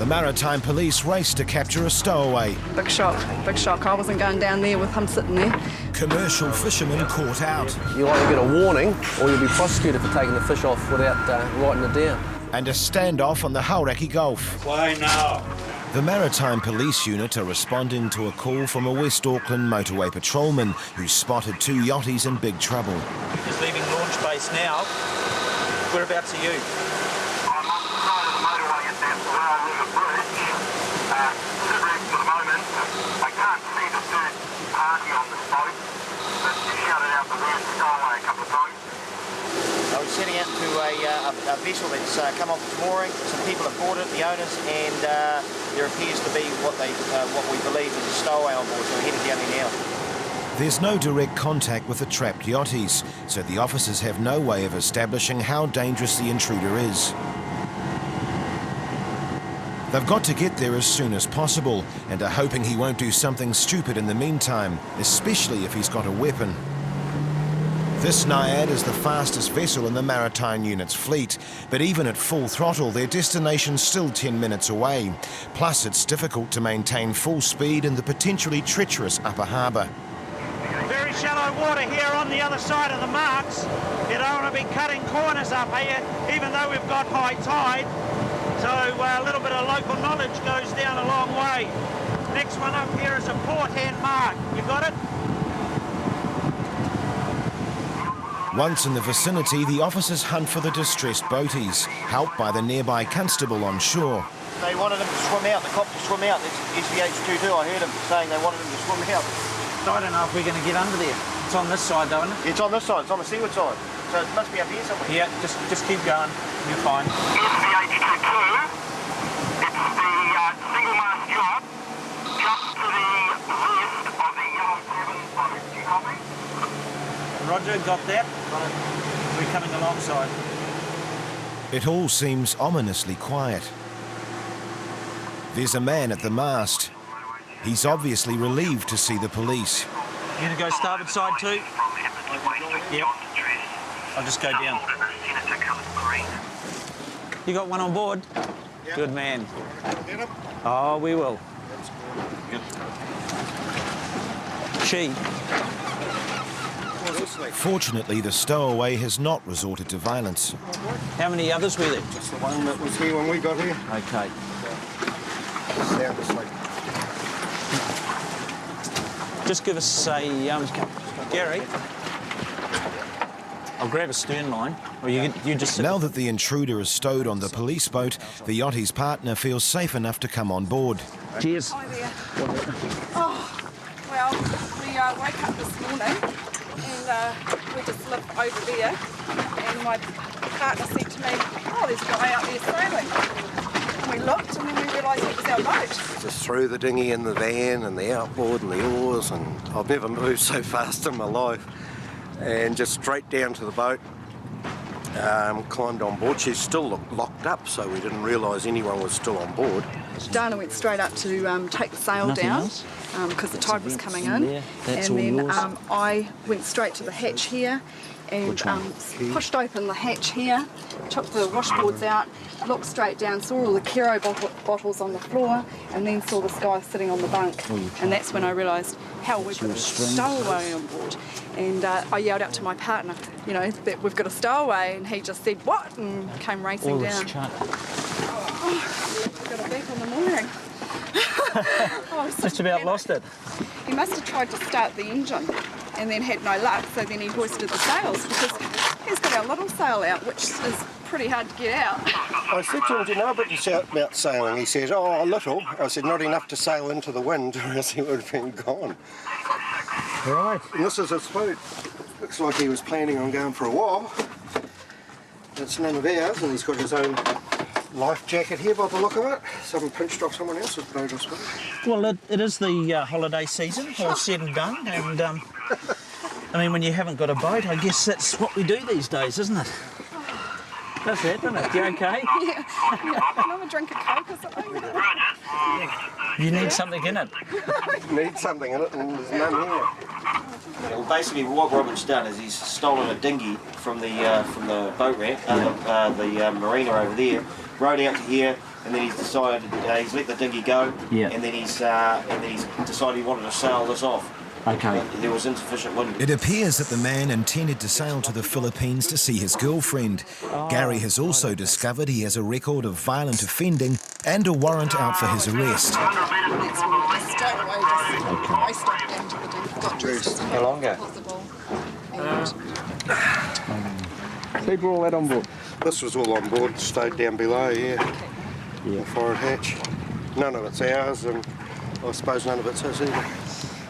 The Maritime Police raced to capture a stowaway. Big shock, big shock. I wasn't going down there with him sitting there. Commercial fishermen caught out. You'll either get a warning or you'll be prosecuted for taking the fish off without writing it down. And a standoff on the Hauraki Gulf. Why now? The Maritime Police unit are responding to a call from a West Auckland motorway patrolman who spotted two yachties in big trouble. Just leaving launch base now. Whereabouts are you? I'm on the side of the motorway at that River Bridge. Sit wrecked for the moment. I can't see the third party on this boat, but you shouted out the word Stowaway a couple of times. I was setting out to a vessel that's come off its mooring. Some people have boarded it, the owners, and there appears to be what we believe is a stowaway on board, so we're heading down there now. There's no direct contact with the trapped yachties, so the officers have no way of establishing how dangerous the intruder is. They've got to get there as soon as possible and are hoping he won't do something stupid in the meantime, especially if he's got a weapon. This Naiad is the fastest vessel in the Maritime Unit's fleet, but even at full throttle, their destination's still 10 minutes away. Plus, it's difficult to maintain full speed in the potentially treacherous upper harbour. Very shallow water here on the other side of the marks. You don't want to be cutting corners up here, even though we've got high tide. So a little bit of local knowledge goes down a long way. Next one up here is a port hand mark. You got it? Once in the vicinity, the officers hunt for the distressed boaties, helped by the nearby constable on shore. They wanted him to swim out, the cop to swim out. It's SVH22, I heard him saying they wanted him to swim out. I don't know if we're going to get under there. It's on this side though, isn't it? It's on this side, it's on the seaward side. So it must be up here somewhere. Yeah, just keep going. You're fine. SVH22, it's the single-mast yacht just to the west of the Yellow Cabin boat. Do you copy? Roger, got that? We're coming alongside. It all seems ominously quiet. There's a man at the mast. He's obviously relieved to see the police. You going to go starboard side too? Yep. I'll just go down. You got one on board? Yep. Good man. Oh, we will. Good. She. Fortunately, the stowaway has not resorted to violence. How many others were there? Just the one that was here when we got here. Okay. Sound asleep. Just give us a... Gary, I'll grab a stern line. Or you just... Now that the intruder is stowed on the police boat, the yachtie's partner feels safe enough to come on board. Cheers. Hi there. Oh, well, we woke up this morning and we just lived over there, and my partner said to me, oh, there's a guy out there sailing. And we looked and then we realised it was our boat. Just threw the dinghy in the van and the outboard and the oars, and I've never moved so fast in my life. And just straight down to the boat, climbed on board. She's still locked up, so we didn't realise anyone was still on board. Dana went straight up to take the sail down because the tide was coming in, and then I went straight to the hatch here and pushed open the hatch here, took the washboards out, looked straight down, saw all the Kero bottles on the floor, and then saw this guy sitting on the bunk, and that's when I realised, hell, we've got a stowaway on board. And I yelled out to my partner, you know, that we've got a stowaway, and he just said, what? And came racing down. Oh, got a beep on the mooring. Just about lost it. He must have tried to start the engine and then had no luck, so then he hoisted the sails because he's got our little sail out, which is pretty hard to get out. I said to him, do you know about sailing? He said, oh, a little. I said, not enough to sail into the wind, or else he would have been gone. Right. And this is his food. Looks like he was planning on going for a while. It's none of ours, and he's got his own life jacket here by the look of it. Something pinched off someone else's boat, I suppose. Well, it is the holiday season, all said and done, and I mean, when you haven't got a boat, I guess that's what we do these days, isn't it? That's it, isn't it? You okay? Yeah. Can I have a drink of Coke or something? You need something in it. Need something in it, and there's none here. Well, basically, what Robert's done is he's stolen a dinghy from the boat ramp, the marina over there, rowed out to here, and then he's decided he's let the dinghy go, Yeah. and then he's decided he wanted to sail this off. Okay. There was insufficient wind. It appears that the man intended to sail to the Philippines to see his girlfriend. Gary has also discovered he has a record of violent offending and a warrant out for his arrest. How long ago? People all that on board? This was all on board, stowed down below, yeah. The forward hatch. None of it's ours, and I suppose none of it's his either.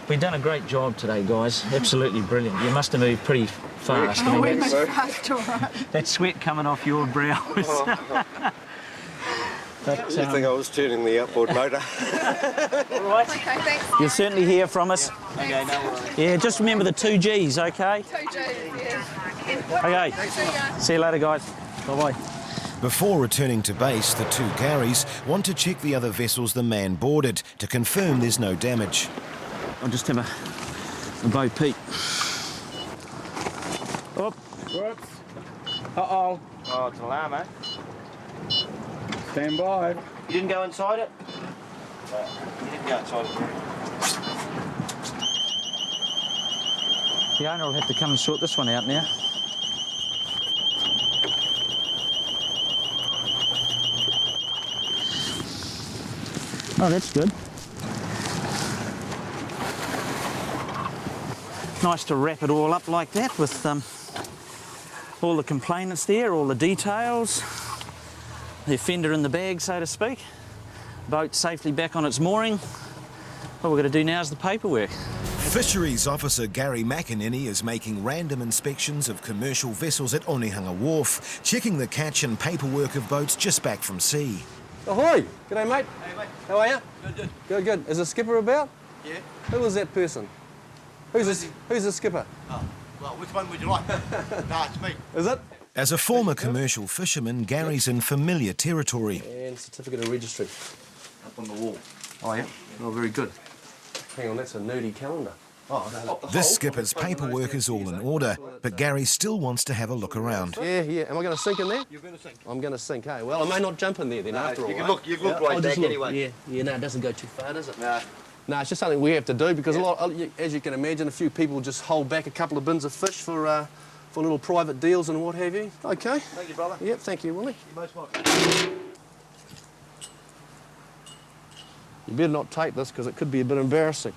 We've done a great job today, guys. Absolutely brilliant. You must have moved pretty fast. Oh, we moved fast, all right. That sweat coming off your brow was... But, You think I was turning the outboard motor? all right. Okay, thanks. You'll certainly hear from us. Okay, no worries. Yeah, just remember the 2 Gs, okay? 2 Gs, yeah. Okay. See ya. See you later, guys. Bye-bye. Before returning to base, the 2 Garys want to check the other vessels the man boarded to confirm there's no damage. I'll just have a bow peep. Oh, Whoops. Uh-oh. Oh, it's an alarm, eh? Stand by. You didn't go inside it? You didn't go inside it. the owner will have to come and sort this one out now. Oh, that's good. Nice to wrap it all up like that with all the complainants there, all the details, the offender in the bag, so to speak. Boat safely back on its mooring. What we're going to do now is the paperwork. Fisheries Officer Gary McEnany is making random inspections of commercial vessels at Onehunga Wharf, checking the catch and paperwork of boats just back from sea. Ahoy! G'day, mate. Hey, mate. How are you? Good, good. Good. Is the skipper about? Yeah. Who was that person? Who's the skipper? Oh, well, which one would you like? No, it's me. Is it? As a former commercial fisherman, Gary's in familiar territory. And certificate of registry. Up on the wall. Oh, yeah? Oh, very good. Hang on, that's a nudie calendar. Oh, This skipper's paperwork is all in order, but Gary still wants to have a look around. yeah, yeah. Am I going to sink in there? You're going to sink. I'm going to sink, hey. Well, I may not jump in there then after all. You can eh? look, you look right I'll back just look. anyway. Yeah, no, it doesn't go too far, does it? No. No, it's just something we have to do because a lot, as you can imagine, a few people just hold back a couple of bins of fish for little private deals and what have you. Okay. Thank you, brother. Yep, thank you, Willie. You're most welcome. You better not tape this because it could be a bit embarrassing.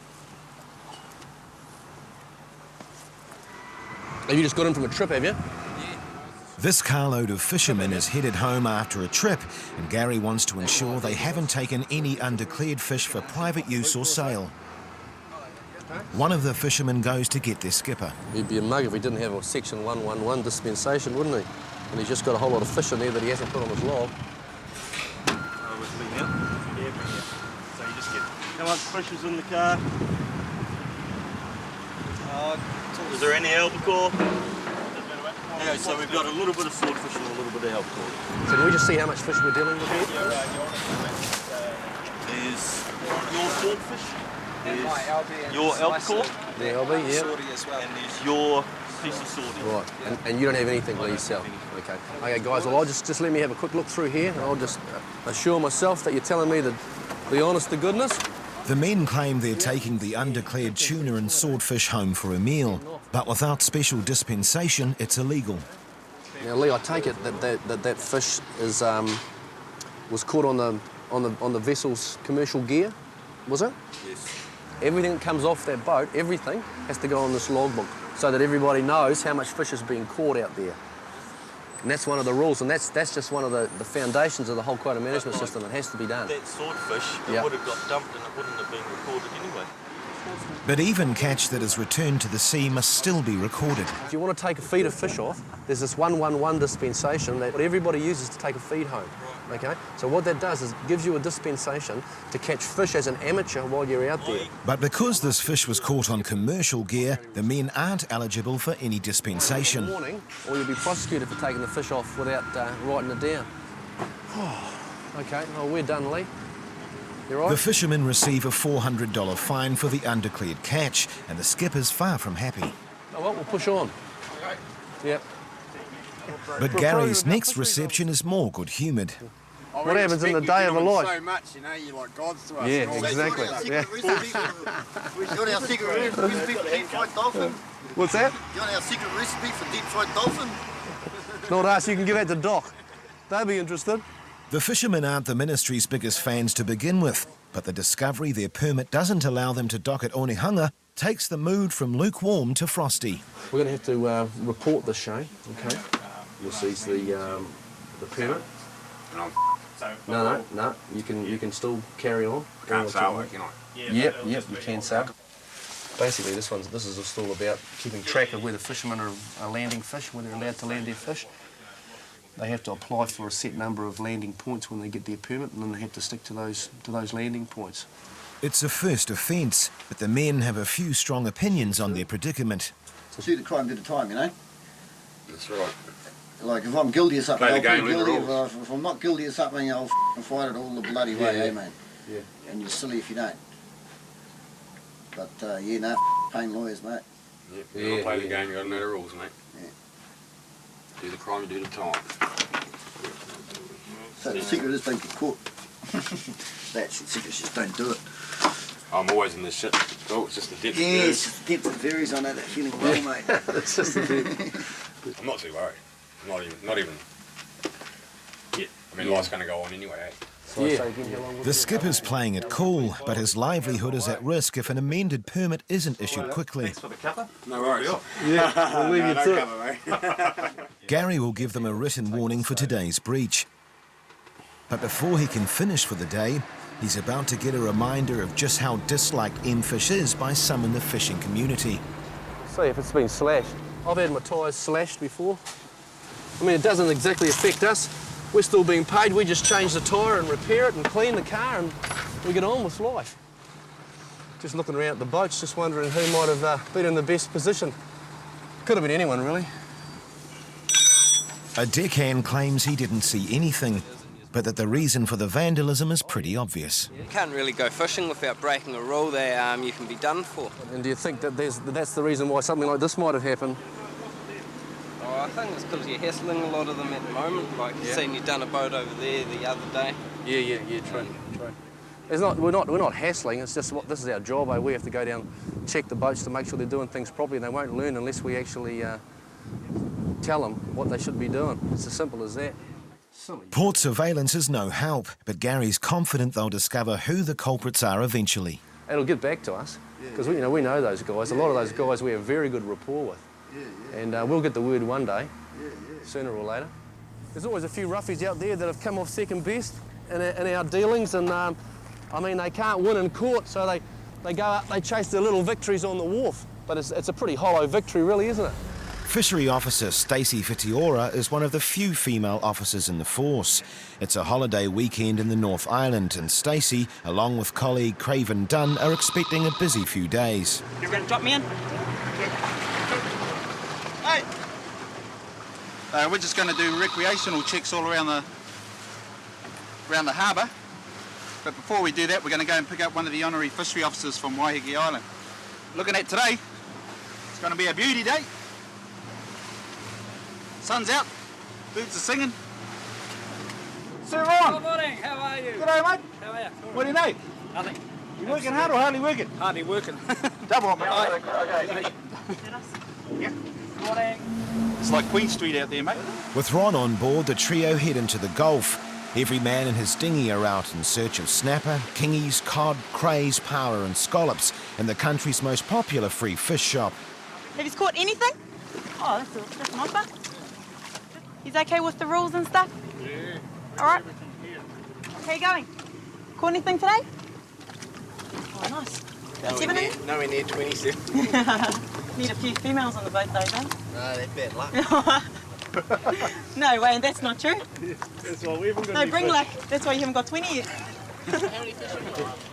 Have you just got in from a trip, have you? This carload of fishermen is headed home after a trip, and Gary wants to ensure they haven't taken any undeclared fish for private use or sale. One of the fishermen goes to get their skipper. He'd be a mug if he didn't have a Section 111 dispensation, wouldn't he? And he's just got a whole lot of fish in there that he hasn't put on his log. So you just get how much fish is in the car? Is there any albacore? Yeah, so we've got a little bit of swordfish and a little bit of albacore. So can we just see how much fish we're dealing with here? There's your swordfish, there's your albacore, The LB, yeah. and there's your piece of swordfish. Right, and you don't have anything for yourself? Okay. Okay, guys, well, I'll just let me have a quick look through here, and I'll just assure myself that you're telling me the honest to goodness. The men claim they're taking the undeclared tuna and swordfish home for a meal, but without special dispensation, it's illegal. Now, Lee, I take it that fish is was caught on the vessel's commercial gear, was it? Yes. Everything that comes off that boat, everything has to go on this logbook, so that everybody knows how much fish is being caught out there. And that's one of the rules, and that's just one of the foundations of the whole quota management system that has to be done. That swordfish, it would have got dumped and it wouldn't have been recorded anyway. But even catch that is returned to the sea must still be recorded. If you want to take a feed of fish off, there's this 111 dispensation that everybody uses to take a feed home. Okay? So what that does is it gives you a dispensation to catch fish as an amateur while you're out there. But because this fish was caught on commercial gear, the men aren't eligible for any dispensation. Warning, or you'll be prosecuted for taking the fish off without writing it down. Okay, well, we're done, Lee. You right? The fishermen receive a $400 fine for the undeclared catch, and the skipper's far from happy. Oh, well, we'll push on. Yep. But Gary's next reception is more good-humoured. What happens in the day of a life? So much, you know, you're like gods to us. Yeah, exactly. Yeah. We've got our secret recipe for deep fried dolphin. What's that? You want our secret recipe for deep fried dolphin? Not us, you can give that to Doc. They'll be interested. The fishermen aren't the ministry's biggest fans to begin with, but the discovery their permit doesn't allow them to dock at Onehunga takes the mood from lukewarm to frosty. We're going to have to report this, Shane, okay? You'll seize the permit. No, you can still carry on. Can't sail it, can I? Yep, you can sail. Basically, this is just all about keeping track of where the fishermen are landing fish, where they're allowed to land their fish. They have to apply for a set number of landing points when they get their permit, and then they have to stick to those landing points. It's a first offence, but the men have a few strong opinions on their predicament. So do the crime, do the time, you know? That's right. Like, if I'm guilty of something, Play the I'll game, be leave the guilty. rules. If I'm not guilty of something, I'll fight it all the bloody way, mate? Yeah. And you're silly if you don't. But, paying lawyers, mate. You gotta play the game, you gotta know the rules, mate. Yeah. Do the crime, do the time. So the secret is don't get caught. That's the secret, just don't do it. I'm always in this shit. Oh, it's just the depth. Yes, it's the depth that varies on that feeling well, mate. It's just the depth. I'm not too worried. Not even. Yeah. I mean, life's gonna go on anyway, eh? The skipper's playing it cool, but his livelihood is at risk if an amended permit isn't issued quickly. No worries. Yeah, we'll leave you to it. Gary will give them a written warning for today's breach. But before he can finish for the day, he's about to get a reminder of just how disliked M-Fish is by some in the fishing community. See if it's been slashed. I've had my tyres slashed before. I mean, it doesn't exactly affect us. We're still being paid. We just change the tyre and repair it and clean the car and we get on with life. Just looking around at the boats, just wondering who might have been in the best position. Could have been anyone, really. A deckhand claims he didn't see anything, but that the reason for the vandalism is pretty obvious. You can't really go fishing without breaking a rule that you can be done for. And do you think that that's the reason why something like this might have happened? Oh, I think it's because you're hassling a lot of them at the moment. Like, seen you done a boat over there the other day. Yeah, true. We're not hassling, it's just this is our job. We have to go down, check the boats to make sure they're doing things properly, and they won't learn unless we actually tell them what they should be doing. It's as simple as that. Silly. Port surveillance is no help, but Gary's confident they'll discover who the culprits are eventually. It'll get back to us, because we know those guys. A lot of those guys we have very good rapport with. And we'll get the word one day, sooner or later. There's always a few roughies out there that have come off second best in our dealings, and I mean, they can't win in court, so they go up, they chase their little victories on the wharf. But it's a pretty hollow victory, really, isn't it? Fishery Officer Stacey Fitiora is one of the few female officers in the force. It's a holiday weekend in the North Island, and Stacey, along with colleague Craven Dunn, are expecting a busy few days. You're going to drop me in? Hey! We're just going to do recreational checks all around the harbour. But before we do that, we're going to go and pick up one of the honorary fishery officers from Waiheke Island. Looking at today, it's going to be a beauty day. Sun's out, birds are singing. Sir Ron! Good morning, how are you? G'day, mate. How are you? What do you know? Nothing. You working hard or hardly working? Hardly working. Double on, mate. Okay. Yeah. Morning. It's like Queen Street out there, mate. With Ron on board, the trio head into the Gulf. Every man in his dinghy are out in search of snapper, kingies, cod, crays, power and scallops in the country's most popular free fish shop. Have you caught anything? Oh, that's an offer. He's okay with the rules and stuff? Yeah. All right. How you going? Caught anything today? Oh, nice. Nowhere near 27. Need a few females on the boat though, don't you? No, that's bad luck. No way, that's not true. That's why we haven't got No, any bring fish. luck. That's why you haven't got 20 yet.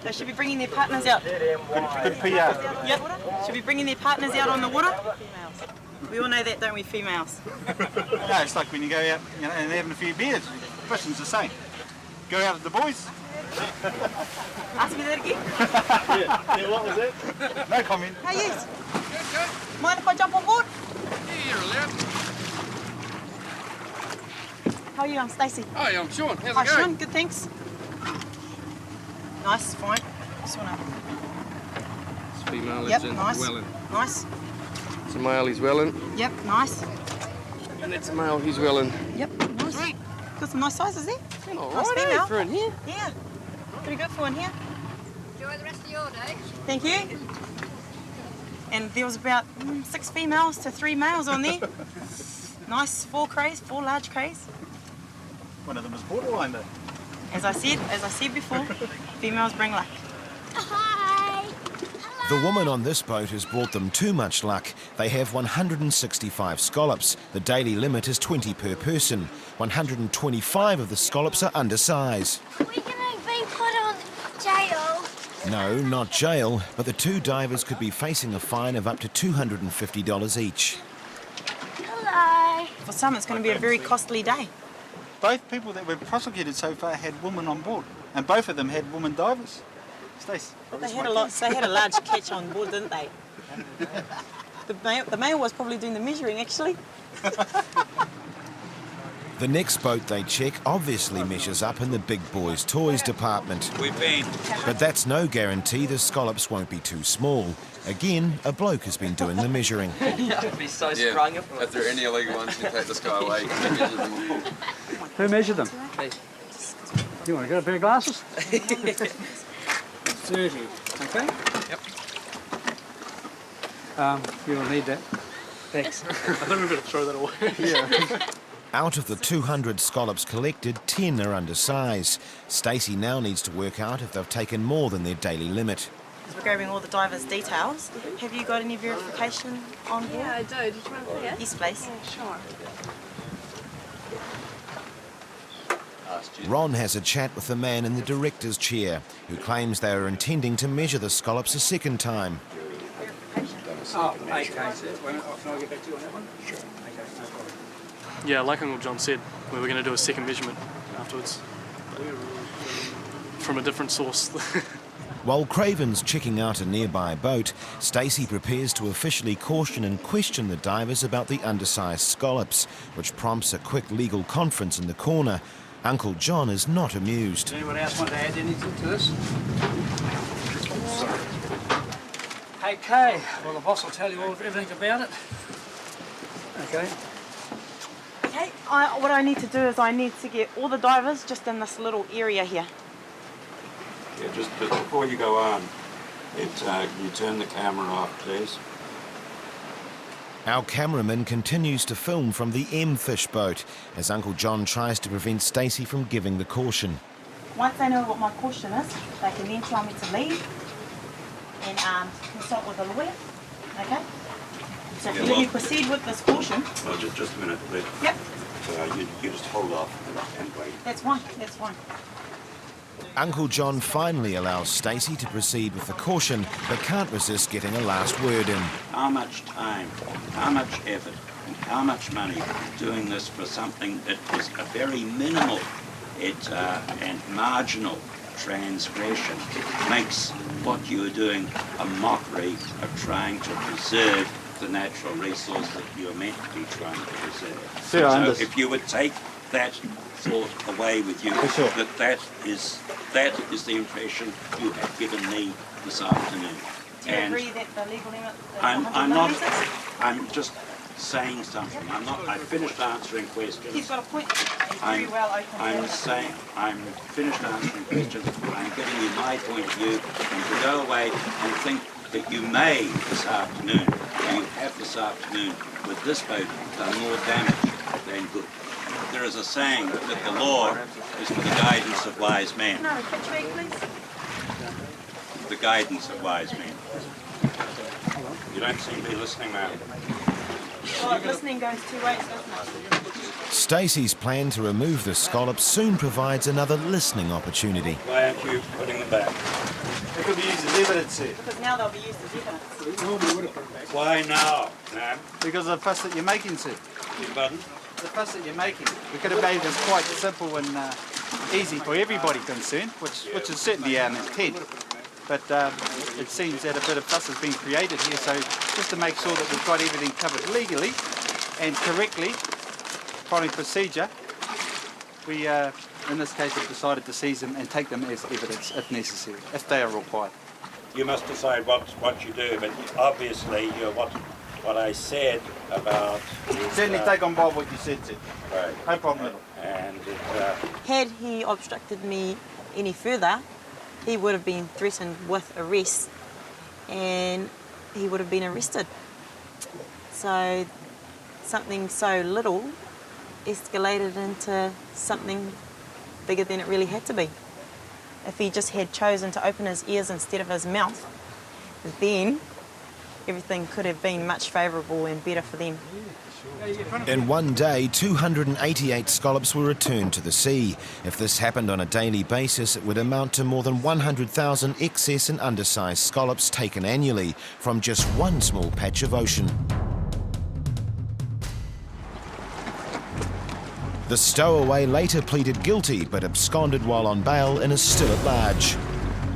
They should be bringing their partners out. Good PR. Yep. Should be bringing their partners out on the water. We all know that, don't we, females? No, it's like when you go out, you know, and having a few beers. Fishing's the same. Go out with the boys. Ask me that again. Yeah, what was that? No comment. How you? Mind if I jump on board? Yeah, you're allowed. How are you? I'm Stacey. Hi, I'm Sean. How's it Hi, going? Sean. Good, thanks. Nice, fine. Just wanna... This female lives Yep, in nice. Welland. Nice. It's a male, he's Welland. Yep, nice. And that's a male, he's Welland. Yep, nice. Sweet. Got some nice sizes there. All Nice right, female. for in here. Yeah, pretty good for in here. Enjoy the rest of your day. Thank you. And there was about 6 females to 3 males on there. Nice, 4 crays, 4 large crays. One of them is borderline though. As I said before, females bring luck. Hi. The woman on this boat has brought them too much luck. They have 165 scallops. The daily limit is 20 per person. 125 of the scallops are undersize. Are we going to be put on jail? No, not jail, but the 2 divers could be facing a fine of up to $250 each. Hello. For some, it's going to be a very costly day. Both people that were prosecuted so far had women on board, and both of them had women divers. Stace. But they had a large catch on board, didn't they? The male was probably doing the measuring, actually. The next boat they check obviously measures up in the big boys' toys department. We've been. But that's no guarantee the scallops won't be too small. Again, a bloke has been doing the measuring. I'd be so sprung if If there are any illegal ones, you take this guy away. You can measure them all. Who measured them? Me. You want to get a pair of glasses? 30. Okay. Yep. You'll need that. Thanks. I thought we were going to throw that away. Yeah. Out of the 200 scallops collected, 10 are undersize. Stacey now needs to work out if they've taken more than their daily limit. We're grabbing all the divers' details. Have you got any verification on board? Yeah, I do. Did you want to see it? Yes, please. Yeah, sure. Ron has a chat with the man in the director's chair, who claims they are intending to measure the scallops a second time. Oh, okay. Can I get back to you on that one? Sure. Okay, no problem. Yeah, like Uncle John said, we were going to do a second measurement afterwards. From a different source. While Craven's checking out a nearby boat, Stacey prepares to officially caution and question the divers about the undersized scallops, which prompts a quick legal conference in the corner. Uncle John is not amused. Does anyone else want to add anything to this? Okay, well the boss will tell you all everything about it. Okay. Okay, what I need to do is I need to get all the divers just in this little area here. Yeah, just before you go on, you turn the camera off, please. Our cameraman continues to film from the M-Fish boat as Uncle John tries to prevent Stacey from giving the caution. Once they know what my caution is, they can then tell me to leave and consult with a lawyer. Okay? So if you let me proceed with this caution. Well, just a minute, please. Yep. You just hold off and wait. That's fine, that's fine. Uncle John finally allows Stacey to proceed with the caution, but can't resist getting a last word in. How much time, how much effort, and how much money doing this for something that is a very minimal and marginal transgression makes what you are doing a mockery of trying to preserve the natural resource that you are meant to be trying to preserve. So if you would take that thought away with you, that is the impression you have given me this afternoon. Do you agree that the legal limit is I'm not. meters? I'm just saying something. I finished answering questions. He's got a point. He's very well open. I'm finished answering questions. I'm giving you my point of view, and to go away and think that you may this afternoon, or you have this afternoon with this boat done more damage than good. There is a saying that the law is for the guidance of wise men. No, catch me, please. The guidance of wise men. You don't seem to be listening now. Well, listening goes 2 ways, doesn't it? Stacey's plan to remove the scallops soon provides another listening opportunity. Why aren't you putting them back? They could be used as evidence here. Because now they'll be used as evidence. Why now, ma'am? Because of the fuss that you're making, sir. Pardon? The fuss that you're making. We could have made this quite simple and easy for everybody concerned, which is certainly our intent. But it seems that a bit of fuss has been created here, so just to make sure that we've got everything covered legally and correctly, following procedure, We, in this case, have decided to seize them and take them as evidence if necessary, if they are required. You must decide what you do, but obviously what I said about... Certainly take on board what you said, Sid. Right. No problem at all. And Had he obstructed me any further, he would have been threatened with arrest and he would have been arrested. So something so little escalated into something bigger than it really had to be. If he just had chosen to open his ears instead of his mouth, then everything could have been much favourable and better for them. In one day, 288 scallops were returned to the sea. If this happened on a daily basis, it would amount to more than 100,000 excess and undersized scallops taken annually from just one small patch of ocean. The stowaway later pleaded guilty but absconded while on bail and is still at large.